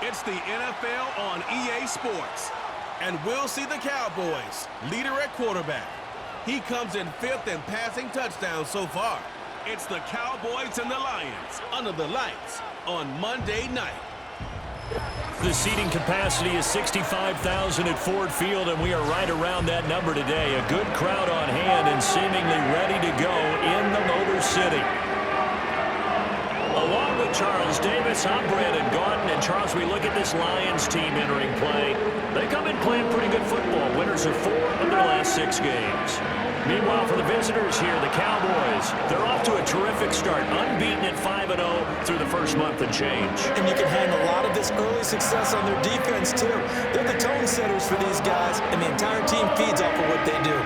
It's the NFL on EA Sports. And we'll see the Cowboys, leader at quarterback. He comes in 5th in passing touchdowns so far. It's the Cowboys and the Lions under the lights on Monday night. The seating capacity is 65,000 at Ford Field, and we are right around that number today. A good crowd on hand and seemingly ready to go in the Motor City. Along with Charles Davis, I'm Brandon Gaudin. And Charles, we look at this Lions team entering play. They come in playing pretty good football. Winners of 4 of their last 6 games. Meanwhile, for the visitors here, the Cowboys, they're off to a terrific start. Unbeaten at 5-0 through the first month and change. And you can hang a lot of this early success on their defense, too. They're the tone setters for these guys, and the entire team feeds off of what they do.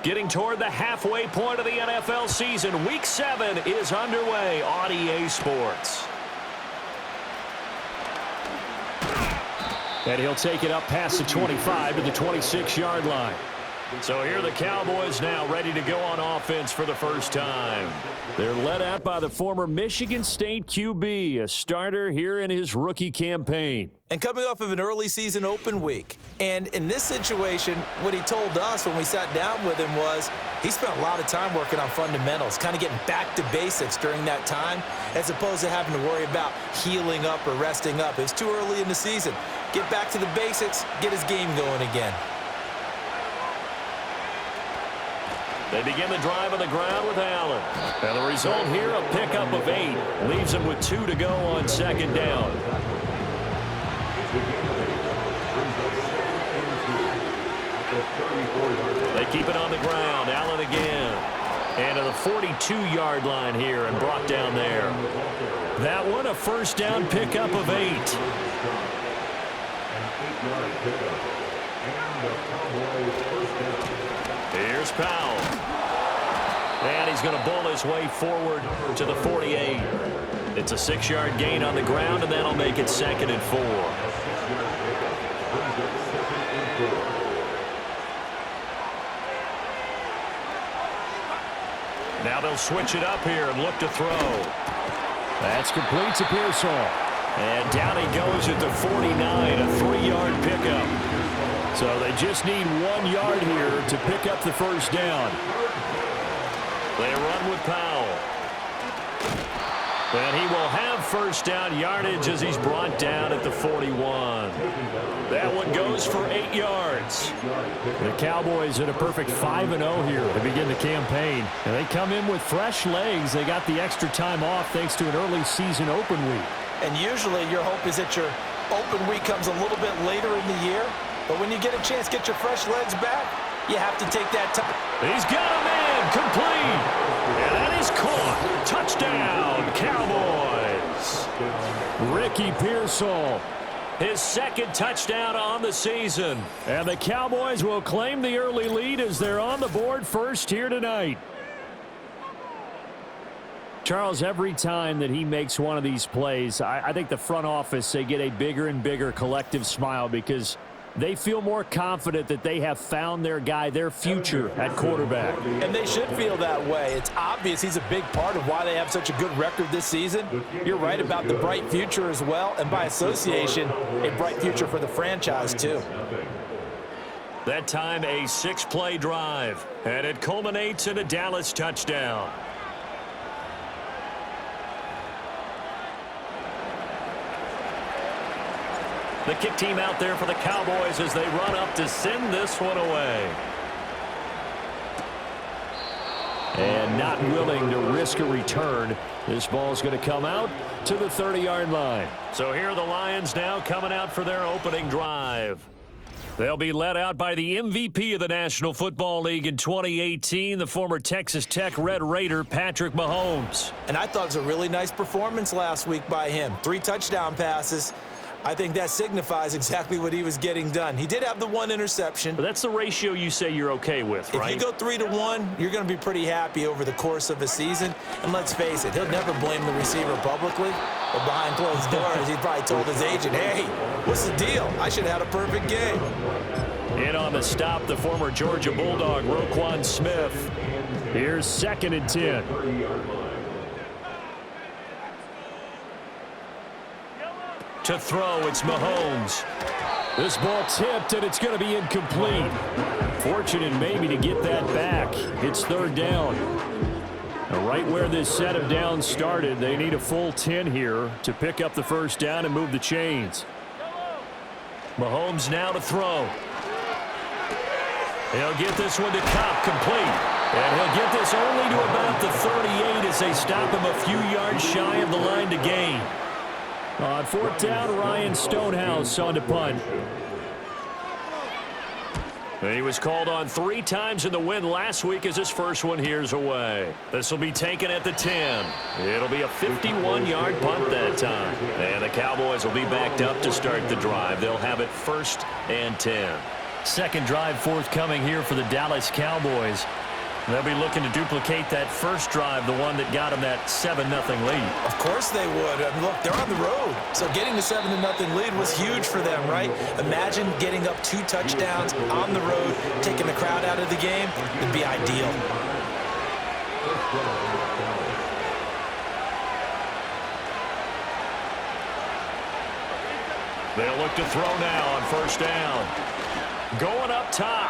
Getting toward the halfway point of the NFL season, Week 7 is underway on EA Sports. And he'll take it up past the 25 to the 26-yard line. So here are the Cowboys now ready to go on offense for the first time. They're led out by the former Michigan State QB, a starter here in his rookie campaign. And coming off of an early season open week. And in this situation, what he told us when we sat down with him was he spent a lot of time working on fundamentals, kind of getting back to basics during that time, as opposed to having to worry about healing up or resting up. It's too early in the season. Get back to the basics, get his game going again. They begin the drive on the ground with Allen. And the result here, a pickup of 8. Leaves them with 2 to go on second down. They keep it on the ground. Allen again. And to the 42-yard line here and brought down there. That one, a first down pickup of 8. Here's Powell. And he's going to bull his way forward to the 48. It's a 6-yard gain on the ground, and that'll make it 2nd and 4. Now they'll switch it up here and look to throw. That's complete to Pearsall. And down he goes at the 49, a 3-yard pickup. So they just need 1 yard here to pick up the first down. They run with Powell. And he will have first down yardage as he's brought down at the 41. That one goes for 8 yards. The Cowboys at a perfect 5-0 here to begin the campaign. And they come in with fresh legs. They got the extra time off thanks to an early season open week. And usually your hope is that your open week comes a little bit later in the year. But when you get a chance to get your fresh legs back, you have to take that time. He's got a man complete. And that is caught. Touchdown, Cowboys. Ricky Pearsall. His 2nd touchdown on the season. And the Cowboys will claim the early lead as they're on the board first here tonight. Charles, every time that he makes one of these plays, I think the front office, they get a bigger and bigger collective smile because they feel more confident that they have found their guy, their future at quarterback. And they should feel that way. It's obvious he's a big part of why they have such a good record this season. You're right about the bright future as well, and by association, a bright future for the franchise too. That time a 6-play drive, and it culminates in a Dallas touchdown. The kick team out there for the Cowboys as they run up to send this one away. And not willing to risk a return. This ball's going to come out to the 30-yard line. So here are the Lions now coming out for their opening drive. They'll be led out by the MVP of the National Football League in 2018, the former Texas Tech Red Raider, Patrick Mahomes. And I thought it was a really nice performance last week by him. 3 touchdown passes. I think that signifies exactly what he was getting done. He did have the 1 interception. But that's the ratio you say you're okay with, right? If you go 3-1, you're going to be pretty happy over the course of a season. And let's face it, he'll never blame the receiver publicly. But behind closed doors, he probably told his agent, hey, what's the deal? I should have had a perfect game. In on the stop, the former Georgia Bulldog, Roquan Smith. Here's 2nd and 10. To throw, it's Mahomes. This ball tipped, and it's going to be incomplete. Fortunate maybe to get that back. It's 3rd down. Now, right where this set of downs started, they need a full 10 here to pick up the 1st down and move the chains. Mahomes now to throw. He'll get this one to Cobb, complete. And he'll get this only to about the 38 as they stop him a few yards shy of the line to gain. On 4th down, Ryan Stonehouse on to punt. He was called on 3 times in the win last week as his first one here's away. This will be taken at the 10. It'll be a 51-yard punt that time. And the Cowboys will be backed up to start the drive. They'll have it 1st and 10. Second drive forthcoming here for the Dallas Cowboys. They'll be looking to duplicate that first drive, the one that got them that 7-0 lead. Of course they would. I mean, look, they're on the road. So getting the 7-0 lead was huge for them, right? Imagine getting up 2 touchdowns on the road, taking the crowd out of the game. It'd be ideal. They'll look to throw now on 1st down. Going up top.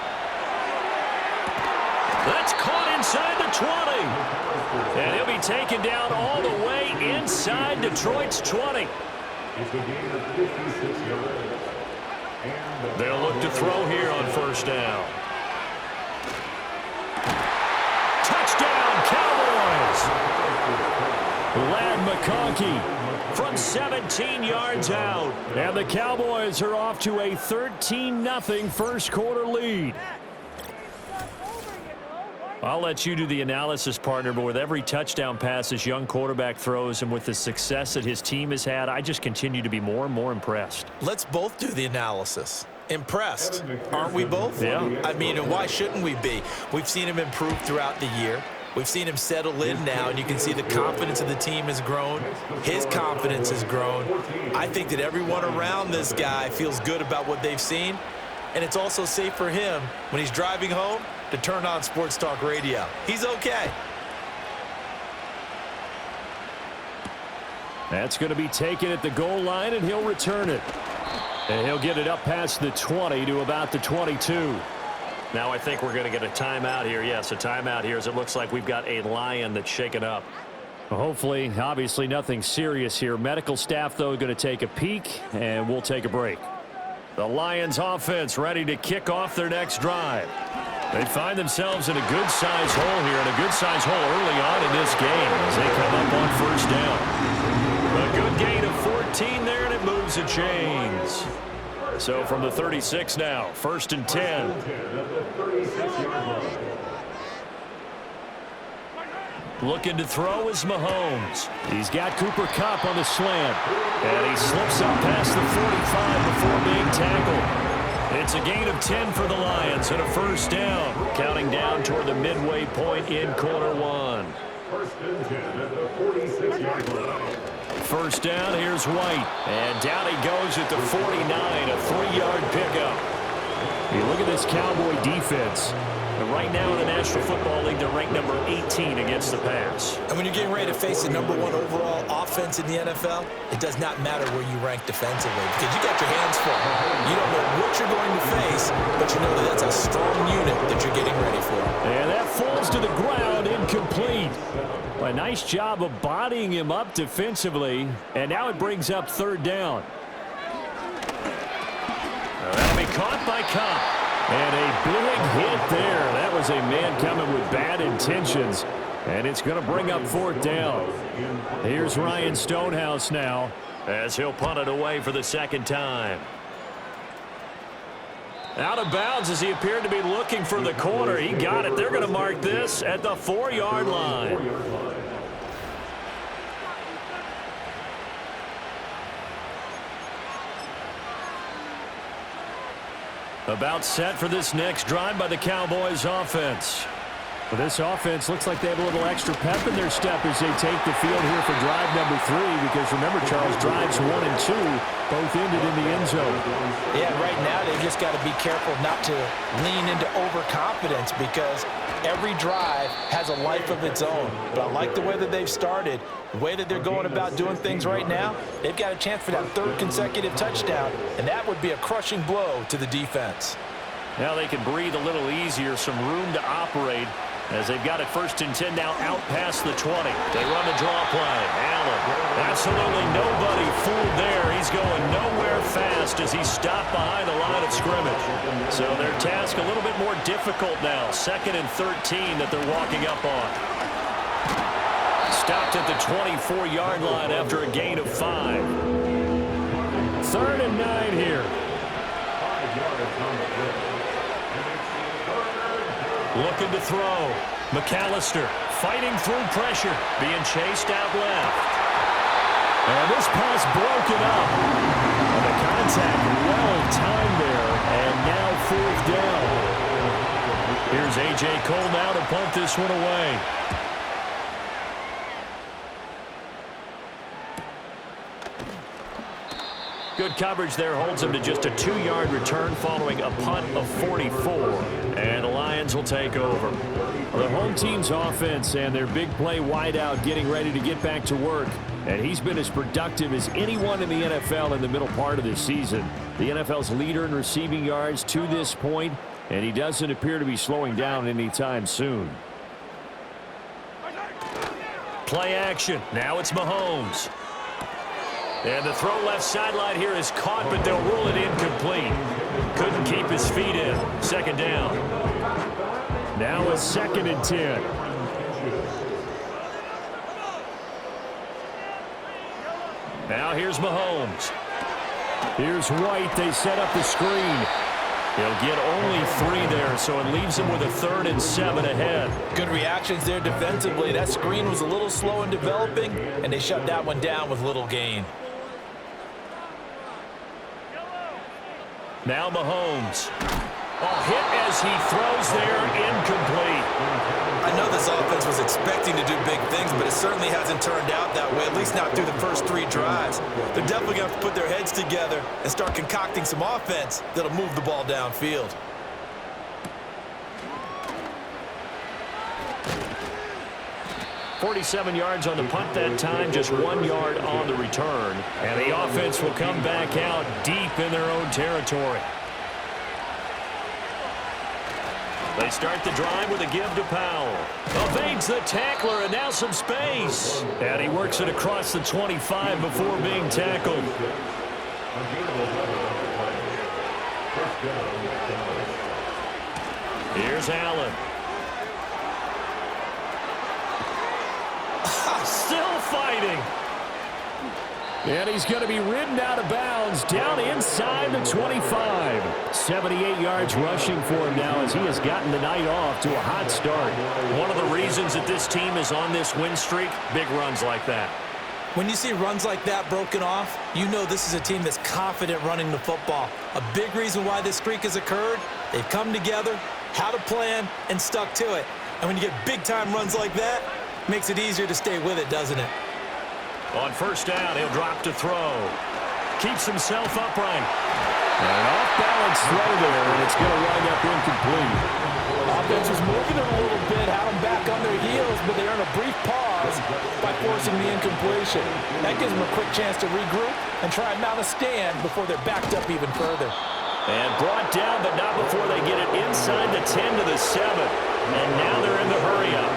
That's caught inside the 20. And he'll be taken down all the way inside Detroit's 20. They'll look to throw here on 1st down. Touchdown, Cowboys! Lad McConkey from 17 yards out. And the Cowboys are off to a 13-0 first quarter lead. I'll let you do the analysis, partner, but with every touchdown pass this young quarterback throws and with the success that his team has had, I just continue to be more and more impressed. Let's both do the analysis. Impressed, aren't we both? Yeah. I mean, and why shouldn't we be? We've seen him improve throughout the year. We've seen him settle in now, and you can see the confidence of the team has grown. His confidence has grown. I think that everyone around this guy feels good about what they've seen, and it's also safe for him when he's driving home to turn on Sports Talk Radio. He's okay. That's going to be taken at the goal line, and he'll return it. And he'll get it up past the 20 to about the 22. Now I think we're going to get a timeout here. Yes, a timeout here as it looks like we've got a Lion that's shaken up. Hopefully, obviously nothing serious here. Medical staff, though, going to take a peek, and we'll take a break. The Lions offense ready to kick off their next drive. They find themselves in a good-sized hole here, and a good-sized hole early on in this game as they come up on 1st down. A good gain of 14 there, and it moves the chains. So from the 36 now, 1st and 10. Looking to throw is Mahomes. He's got Cooper Kupp on the slant. And he slips up past the 45 before being tackled. It's a gain of 10 for the Lions and a 1st down. Counting down toward the midway point in quarter 1. 4 first down. Here's White. And down he goes at the 49, a 3-yard pickup. You look at this Cowboy defense. And right now in the National Football League, they're ranked number 18 against the pass. And when you're getting ready to face the number 1 overall offense in the NFL, it does not matter where you rank defensively because you got your hands full. You don't know what you're going to face, but you know that that's a strong unit that you're getting ready for. And that falls to the ground, incomplete. A nice job of bodying him up defensively, and now it brings up third down. That'll be caught by Cobb. And a big hit there. That was a man coming with bad intentions. And it's going to bring up fourth down. Here's Ryan Stonehouse now, as he'll punt it away for the second time. Out of bounds as he appeared to be looking for the corner. He got it. They're going to mark this at the 4-yard line. About set for this next drive by the Cowboys offense. Well, this offense looks like they have a little extra pep in their step as they take the field here for drive number 3, because remember, Charles, drives 1 and 2 both ended in the end zone. Yeah, right now they've just got to be careful not to lean into overconfidence because every drive has a life of its own. But I like the way that they've started, the way that they're going about doing things right now. They've got a chance for that 3rd consecutive touchdown, and that would be a crushing blow to the defense. Now they can breathe a little easier, some room to operate as they've got it 1st and 10 now out past the 20. They run the draw play. Allen, absolutely nobody fooled there. He's going nowhere fast as he stopped behind the line of scrimmage. So their task a little bit more difficult now. 2nd and 13 that they're walking up on. Stopped at the 24-yard line after a gain of 5. 3rd and 9 here. Looking to throw. McAllister fighting through pressure. Being chased out left. And this pass broken up. And the contact well timed there. And now 4th down. Here's A.J. Cole now to punt this one away. Good coverage there holds him to just a 2-yard return following a punt of 44. And the Lions will take over. The home team's offense and their big play wideout getting ready to get back to work. And he's been as productive as anyone in the NFL in the middle part of this season. The NFL's leader in receiving yards to this point, and he doesn't appear to be slowing down anytime soon. Play action. Now it's Mahomes. And the throw left sideline here is caught, but they'll rule it incomplete. Couldn't keep his feet in. 2nd down. Now a 2nd and 10. Now here's Mahomes. Here's White. They set up the screen. He'll get only 3 there, so it leaves him with a 3rd and 7 ahead. Good reactions there defensively. That screen was a little slow in developing, and they shut that one down with little gain. Now Mahomes. Hit as he throws there, incomplete. I know this offense was expecting to do big things, but it certainly hasn't turned out that way, at least not through the first 3 drives. They're definitely going to have to put their heads together and start concocting some offense that'll move the ball downfield. .47 yards on the punt that time, just 1 yard on the return. And the offense will come back out deep in their own territory. They start the drive with a give to Powell. Evades the tackler, and now some space. And he works it across the 25 before being tackled. Here's Allen. Still fighting. And he's going to be ridden out of bounds down inside the 25. 78 yards rushing for him now as he has gotten the night off to a hot start. One of the reasons that this team is on this win streak, big runs like that. When you see runs like that broken off, you know this is a team that's confident running the football. A big reason why this streak has occurred, they've come together, had a plan, and stuck to it. And when you get big-time runs like that, it makes it easier to stay with it, doesn't it? On first down, he'll drop to throw. Keeps himself upright. And an off-balance throw there, and it's going to wind up incomplete. Offense was moving it a little bit, had them back on their heels, but they earn a brief pause by forcing the incompletion. That gives them a quick chance to regroup and try and mount a stand before they're backed up even further. And brought down, but not before they get it inside the 10 to the 7. And now they're in the hurry-up.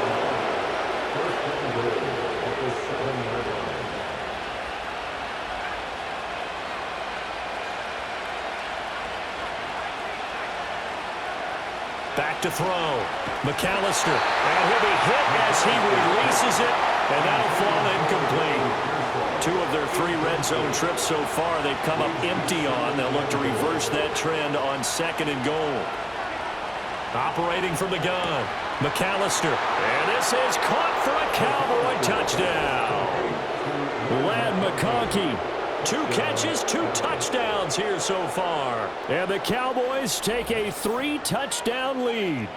Back to throw. McAllister. And he'll be hit as he releases it. And that'll fall incomplete. 2 of their 3 red zone trips so far they've come up empty on. They'll look to reverse that trend on 2nd and goal. Operating from the gun. McAllister. And this is caught for a Cowboy touchdown. Lad McConkey. 2 catches, 2 touchdowns here so far. And the Cowboys take a 3-touchdown lead.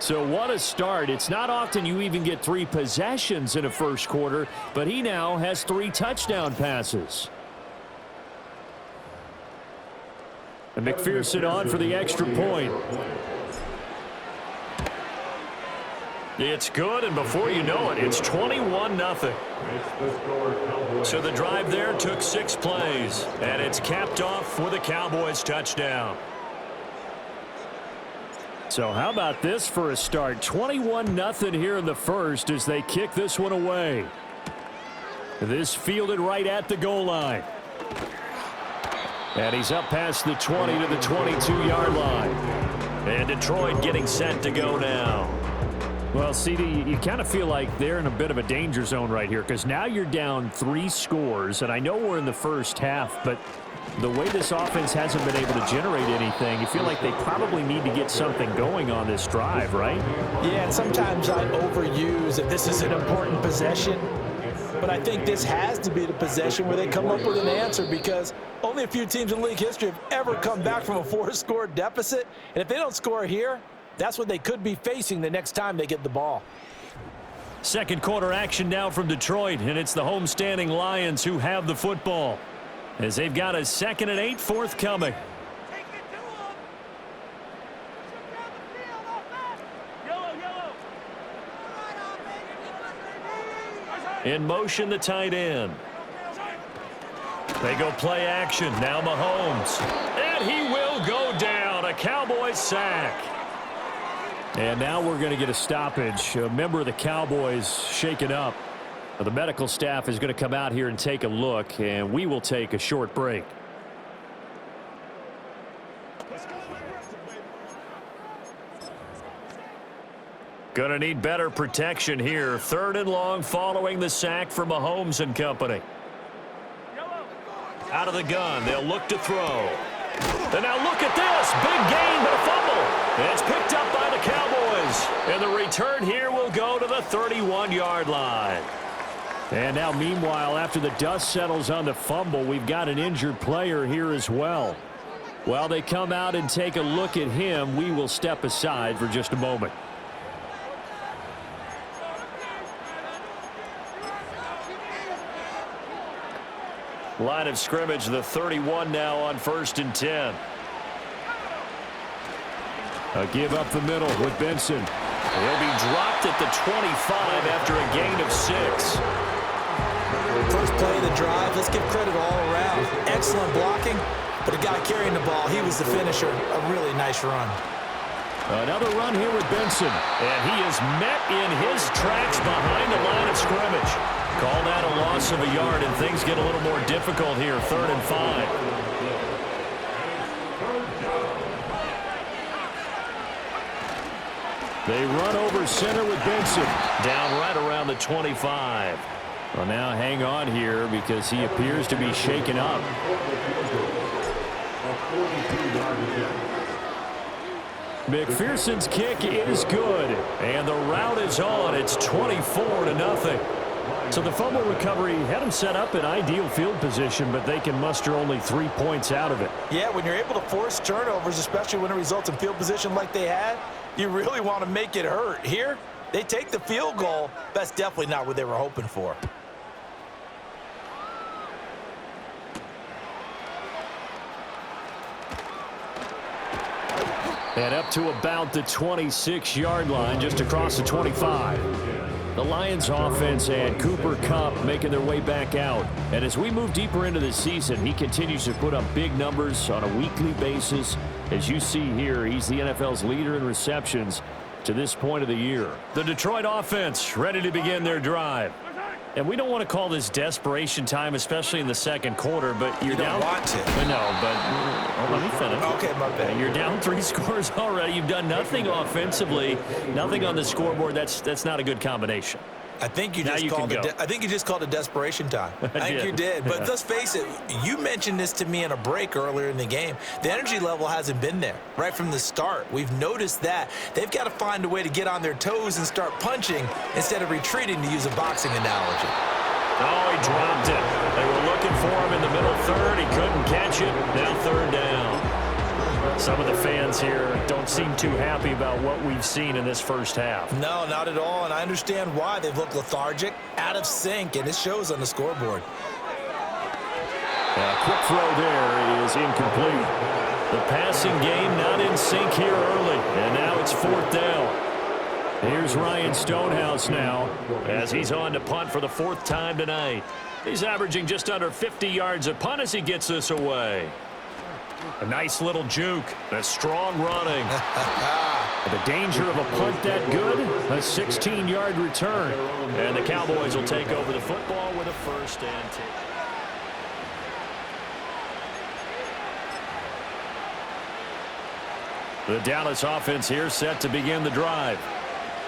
So what a start. It's not often you even get 3 possessions in a first quarter, but he now has 3 touchdown passes. And McPherson on for the extra point. It's good, and before you know it, it's 21-0. So the drive there took 6 plays, and it's capped off with a Cowboys touchdown. So how about this for a start? 21-0 here in the first as they kick this one away. This fielded right at the goal line. And he's up past the 20 to the 22-yard line. And Detroit getting set to go now. Well, CD, you kind of feel like they're in a bit of a danger zone right here because now you're down 3 scores, and I know we're in the first half, but the way this offense hasn't been able to generate anything, you feel like they probably need to get something going on this drive, right? Yeah, and sometimes I overuse that this is an important possession, but I think this has to be the possession where they come up with an answer because only a few teams in league history have ever come back from a 4-score deficit, and if they don't score here, that's what they could be facing the next time they get the ball. Second quarter action now from Detroit, and it's the homestanding Lions who have the football as they've got a 2nd and 8 forthcoming. In motion, the tight end. They go play action. Now Mahomes. And he will go down. A Cowboys sack. And now we're going to get a stoppage. A member of the Cowboys shaken up. The medical staff is going to come out here and take a look, and we will take a short break. Going to need better protection here. 3rd and long following the sack for Mahomes and company. Out of the gun. They'll look to throw. And now look at this. Big gain, but a fumble. And it's picked up by the Cowboys. And the return here will go to the 31-yard line. And now, meanwhile, after the dust settles on the fumble, we've got an injured player here as well. While they come out and take a look at him, we will step aside for just a moment. Line of scrimmage, the 31 now on 1st and 10. A give up the middle with Benson. He'll be dropped at the 25 after a gain of 6. First play of the drive, let's give credit all around. Excellent blocking, but the guy carrying the ball, he was the finisher. A really nice run. Another run here with Benson. And he is met in his tracks behind the line of scrimmage. Call that a loss of a yard, and things get a little more difficult here. 3rd and 5. They run over center with Benson. Down right around the 25. Well, now hang on here because he appears to be shaken up. McPherson's kick is good. And the route is on. It's 24-0. So the fumble recovery had them set up in ideal field position, but they can muster only 3 points out of it. Yeah, when you're able to force turnovers, especially when it results in field position like they had, you really want to make it hurt. Here, they take the field goal. That's definitely not what they were hoping for. And up to about the 26-yard line, just across the 25. The Lions offense and Cooper Kupp making their way back out. And as we move deeper into the season, he continues to put up big numbers on a weekly basis. As you see here, he's the NFL's leader in receptions to this point of the year. The Detroit offense ready to begin their drive. And we don't want to call this desperation time, especially in the second quarter, but you're down. You don't want to. No, but let me finish. Okay, my bad. You're down 3 scores already. You've done nothing offensively, nothing on the scoreboard. That's not a good combination. I think you just called it desperation time. I think you did. But let's face it, you mentioned this to me in a break earlier in the game. The energy level hasn't been there right from the start. We've noticed that. They've got to find a way to get on their toes and start punching instead of retreating, to use a boxing analogy. Oh, he dropped it. They were looking for him in the middle third. He couldn't catch it. Now third down. Some of the fans here don't seem too happy about what we've seen in this first half. No, not at all, and I understand why. They've looked lethargic, out of sync, and it shows on the scoreboard. A quick throw there is incomplete. The passing game not in sync here early, and now it's fourth down. Here's Ryan Stonehouse now as he's on to punt for the 4th time tonight. He's averaging just under 50 yards a punt as he gets this away. A nice little juke. A strong running. The danger of a punt that good. A 16-yard return. And the Cowboys will take over the football with a 1st and 10. The Dallas offense here set to begin the drive.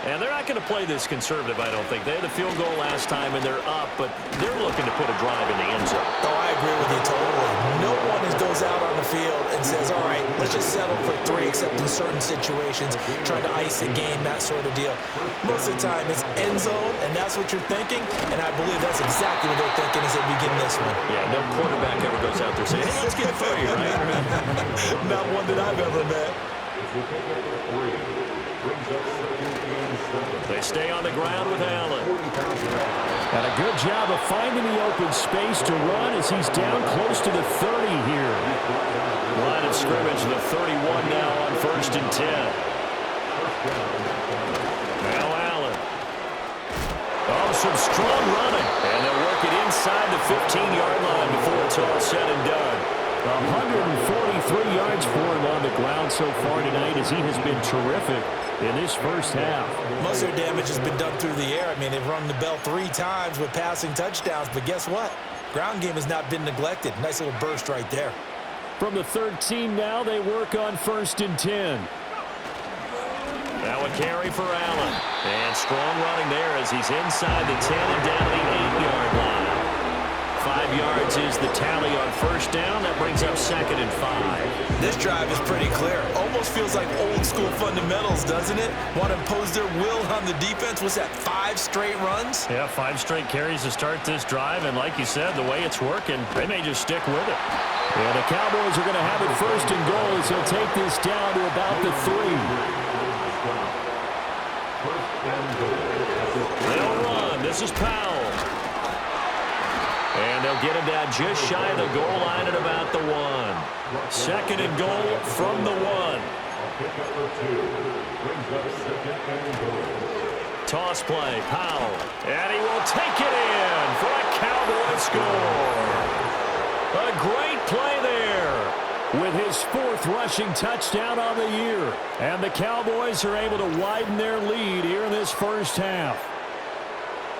And they're not going to play this conservative, I don't think. They had the field goal last time, and they're up, but they're looking to put a drive in the end zone. Oh, I agree with you totally. No one goes out on the field and says, all right, let's just settle for 3, except in certain situations, trying to ice a game, that sort of deal. Most of the time, it's end zone, and that's what you're thinking, and I believe that's exactly what they're thinking as they begin this one. Yeah, no quarterback ever goes out there saying, hey, let's get 3, right? Not one that I've ever met. They stay on the ground with Allen. And a good job of finding the open space to run as he's down close to the 30 here. Line of scrimmage, the 31 now on 1st and 10. Now Allen. Oh, some strong running. And they'll work it inside the 15-yard line before it's all said and done. 143 yards for him on the ground so far tonight as he has been terrific in this first half. Most of their damage has been done through the air. I mean, they've rung the bell 3 times with passing touchdowns, but guess what? Ground game has not been neglected. Nice little burst right there. From the 13 now, they work on 1st and 10. Now a carry for Allen. And strong running there as he's inside the 10 and down to the 8-yard line. 5 yards is the tally on 1st down. That brings up 2nd and 5. This drive is pretty clear. Almost feels like old school fundamentals, doesn't it? Want to impose their will on the defense. What's that, 5 straight runs? Yeah, 5 straight carries to start this drive. And like you said, the way it's working, they may just stick with it. Yeah, the Cowboys are going to have it 1st and goal as they'll take this down to about the 3. They'll run. This is Powell. And they'll get him down just shy of the goal line at about the 1. 2nd and goal from the 1. Toss play, Powell. And he will take it in for a Cowboy score. A great play there with his 4th rushing touchdown on the year. And the Cowboys are able to widen their lead here in this first half.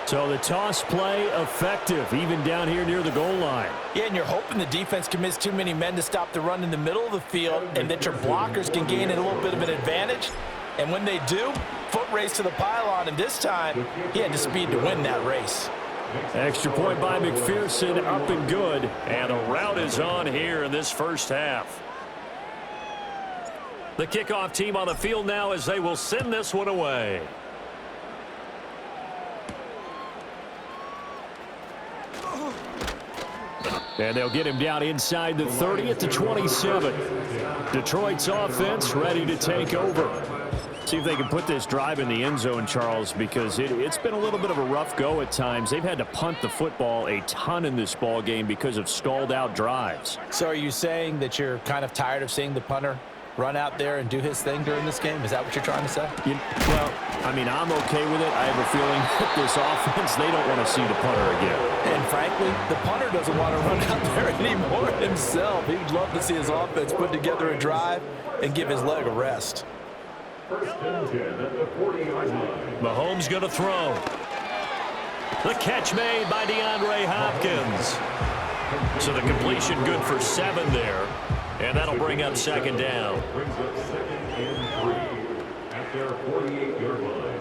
So the toss play effective, even down here near the goal line. Yeah, and you're hoping the defense commits too many men to stop the run in the middle of the field and that your blockers can gain a little bit of an advantage. And when they do, foot race to the pylon, and this time he had the speed to win that race. Extra point by McPherson, up and good. And the route is on here in this first half. The kickoff team on the field now as they will send this one away. And they'll get him down inside the 30 at the 27. Detroit's offense ready to take over. See if they can put this drive in the end zone, Charles, because it's been a little bit of a rough go at times. They've had to punt the football a ton in this ball game because of stalled out drives. So are you saying that you're kind of tired of seeing the punter run out there and do his thing during this game? Is that what you're trying to say? Well, I mean, I'm okay with it. I have a feeling that this offense, they don't want to see the punter again. And frankly, the punter doesn't want to run out there anymore himself. He'd love to see his offense put together a drive and give his leg a rest. Mahomes going to throw. The catch made by DeAndre Hopkins. So the completion good for 7 there. And that'll bring up second down. Brings up 2nd and 3 at their 48-yard line.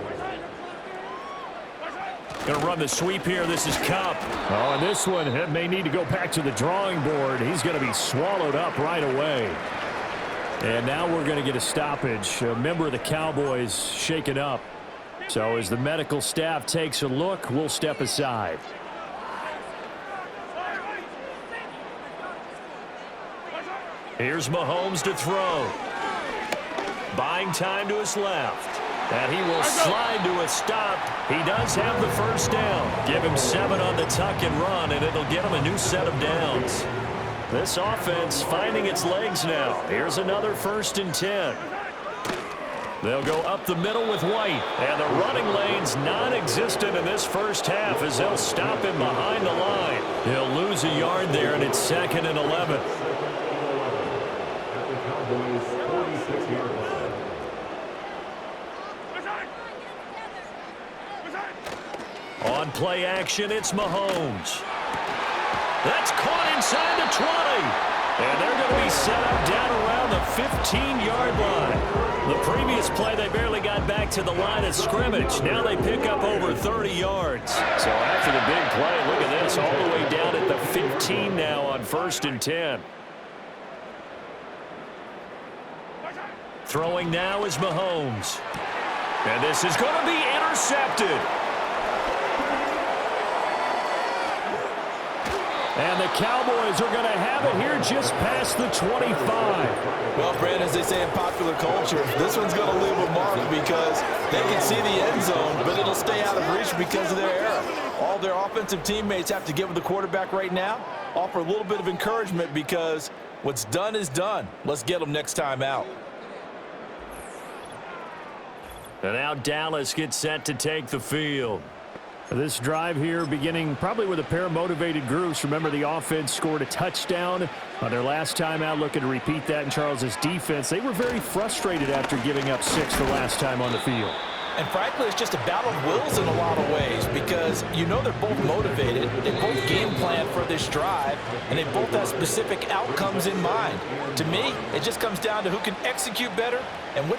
Going to run the sweep here. This is Cup. Oh, and this one may need to go back to the drawing board. He's going to be swallowed up right away. And now we're going to get a stoppage. A member of the Cowboys shaken up. So as the medical staff takes a look, we'll step aside. Here's Mahomes to throw. Buying time to his left. And he will slide to a stop. He does have the first down. Give him 7 on the tuck and run, and it'll get him a new set of downs. This offense finding its legs now. Here's another 1st and 10. They'll go up the middle with White. And the running lane's non-existent in this first half as they'll stop him behind the line. He'll lose a yard there, and it's 2nd and 11. On play action, it's Mahomes. That's caught inside the 20. And they're going to be set up down around the 15-yard line. The previous play, they barely got back to the line of scrimmage. Now they pick up over 30 yards. So after the big play, look at this, all the way down at the 15 now on 1st and 10. Throwing now is Mahomes. And this is going to be intercepted. And the Cowboys are going to have it here just past the 25. Well, Brandon, as they say in popular culture, this one's going to leave a mark because they can see the end zone, but it'll stay out of reach because of their error. All their offensive teammates have to give the quarterback right now, offer a little bit of encouragement because what's done is done. Let's get them next time out. And now Dallas gets set to take the field. This drive here beginning probably with a pair of motivated groups. Remember, the offense scored a touchdown on their last time out, looking to repeat that in Charles's defense. They were very frustrated after giving up 6 the last time on the field. And frankly, it's just a battle of wills in a lot of ways because you know they're both motivated, they both game plan for this drive, and they both have specific outcomes in mind. To me, it just comes down to who can execute better and which